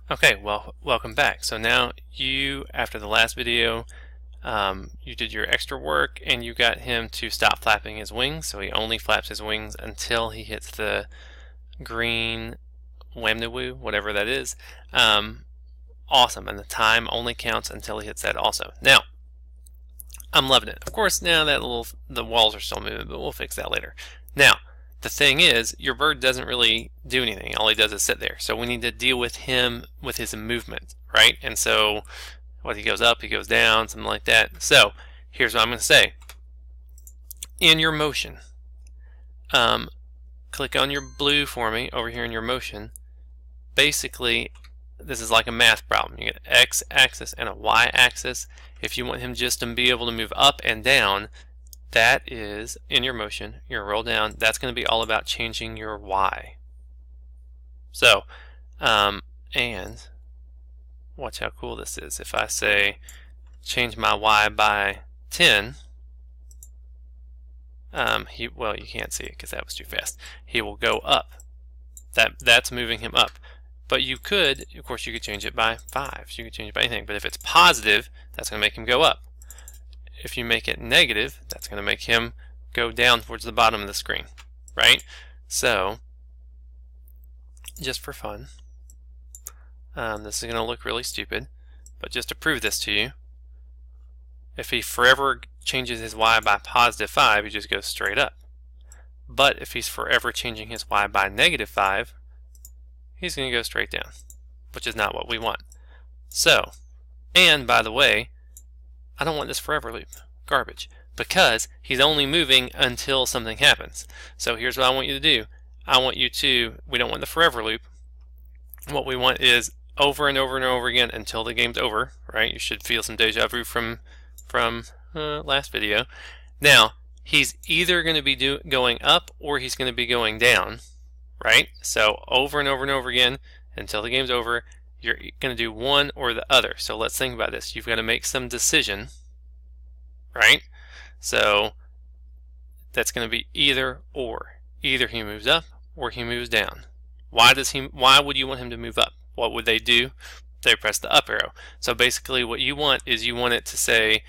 Okay, well, welcome back. So now you, after the last video, you did your extra work and you got him to stop flapping his wings. So he only flaps his wings until he hits the green whammy-woo, whatever that is. Awesome, and the time only counts until he hits that also. Now, I'm loving it. Of course, now that the walls are still moving, but we'll fix that later. Now, the thing is, your bird doesn't really do anything. All he does is sit there. So we need to deal with him with his movement, right? And so, he goes up, he goes down, something like that. So, here's what I'm going to say. In your motion, click on your blue for me over here in your motion. Basically, this is like a math problem. You get an x-axis and a y-axis. If you want him just to be able to move up and down, that is in your motion. You're going to roll down. That's going to be all about changing your y. So, and watch how cool this is. If I say change my y by 10, well, you can't see it because that was too fast. He will go up. That's moving him up. But you could, of course, you could change it by 5. So you could change it by anything. But if it's positive, that's going to make him go up. If you make it negative, that's going to make him go down towards the bottom of the screen, right? So, just for fun, this is going to look really stupid, but just to prove this to you, if he forever changes his y by positive 5, he just goes straight up. But if he's forever changing his y by negative 5, he's going to go straight down, which is not what we want. So, and by the way, I don't want this forever loop, garbage, because he's only moving until something happens. So here's what I want you to do. I want you to, we don't want the forever loop. What we want is over and over and over again until the game's over, right? You should feel some deja vu from last video. Now, he's either going to be going up or he's going to be going down, right? So over and over and over again until the game's over, you're going to do one or the other. So let's think about this. You've got to make some decision, right? So that's going to be either or. Either he moves up or he moves down. Why would you want him to move up? What would they do? They press the up arrow. So basically what you want is you want it to say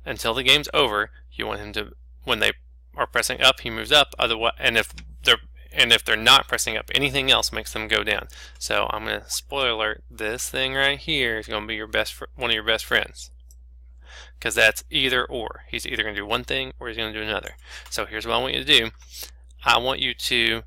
until the game's over, you want him to, when they are pressing up, he moves up. Otherwise, and if they're not pressing up, anything else makes them go down. So I'm going to spoiler alert, this thing right here is going to be one of your best friends, because that's either or. He's either going to do one thing or he's going to do another. So here's what I want you to do. I want you to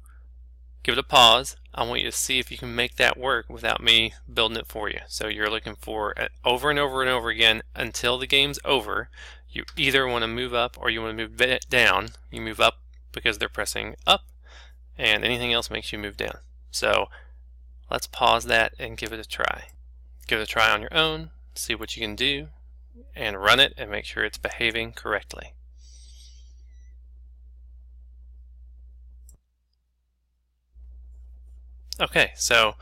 give it a pause. I want you to see if you can make that work without me building it for you. So you're looking for over and over and over again until the game's over. You either want to move up or you want to move down. You move up because they're pressing up, and anything else makes you move down. So let's pause that and give it a try. Give it a try on your own, see what you can do, and run it and make sure it's behaving correctly. Okay, so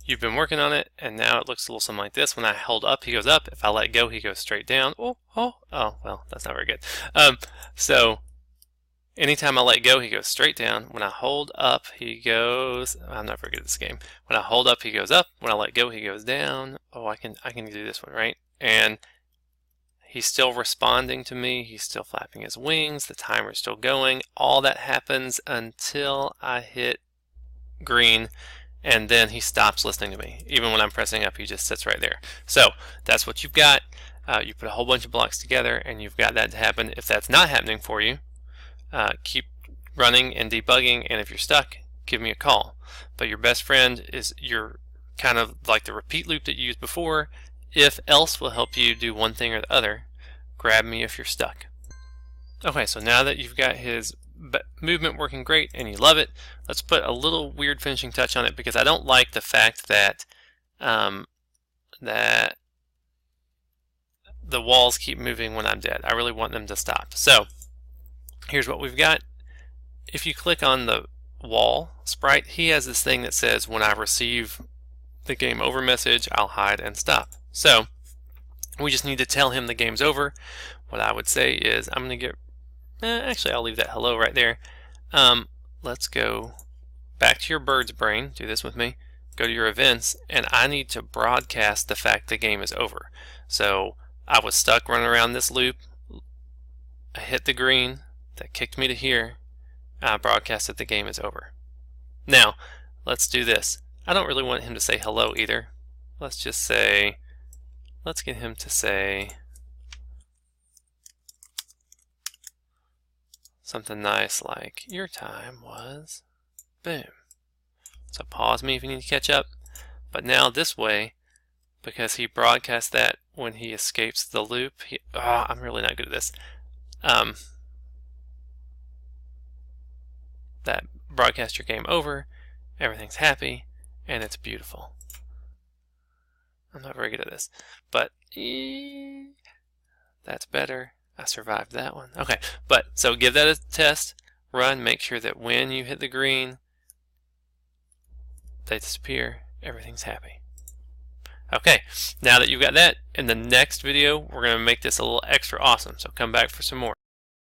you've been working on it, and now it looks a little something like this. When I hold up, he goes up. If I let go, he goes straight down. Oh, well, that's not very good. So anytime I let go, he goes straight down. When I hold up, he goes, I'm not very good at this game. When I hold up, he goes up. When I let go, he goes down. Oh, I can do this one, right? And he's still responding to me. He's still flapping his wings. The timer's still going. All that happens until I hit green, and then he stops listening to me. Even when I'm pressing up, he just sits right there. So that's what you've got. You put a whole bunch of blocks together, and you've got that to happen. If that's not happening for you, keep running and debugging, and if you're stuck, give me a call. But your best friend is your kind of like the repeat loop that you used before. If else will help you do one thing or the other, grab me if you're stuck. Okay, so now that you've got his movement working great and you love it, let's put a little weird finishing touch on it, because I don't like the fact that that the walls keep moving when I'm dead. I really want them to stop. So here's what we've got. If you click on the wall sprite, he has this thing that says when I receive the game over message, I'll hide and stop. So we just need to tell him the game's over. What I would say is I'm going to get, actually I'll leave that hello right there. Let's go back to your bird's brain. Do this with me. go to your events, and I need to broadcast the fact the game is over. So I was stuck running around this loop. I hit the green, that kicked me to here, and I broadcasted the game is over. Now, let's do this. I don't really want him to say hello either. Let's just say, let's get him to say something nice like, your time was, boom. So pause me if you need to catch up. But now this way, because he broadcasts that when he escapes the loop, I'm really not good at this. That broadcasts your game over, everything's happy, and it's beautiful. I'm not very good at this, but that's better. I survived that one. Okay, but so give that a test, run, make sure that when you hit the green, they disappear, everything's happy. Okay, now that you've got that, in the next video, we're going to make this a little extra awesome, so come back for some more.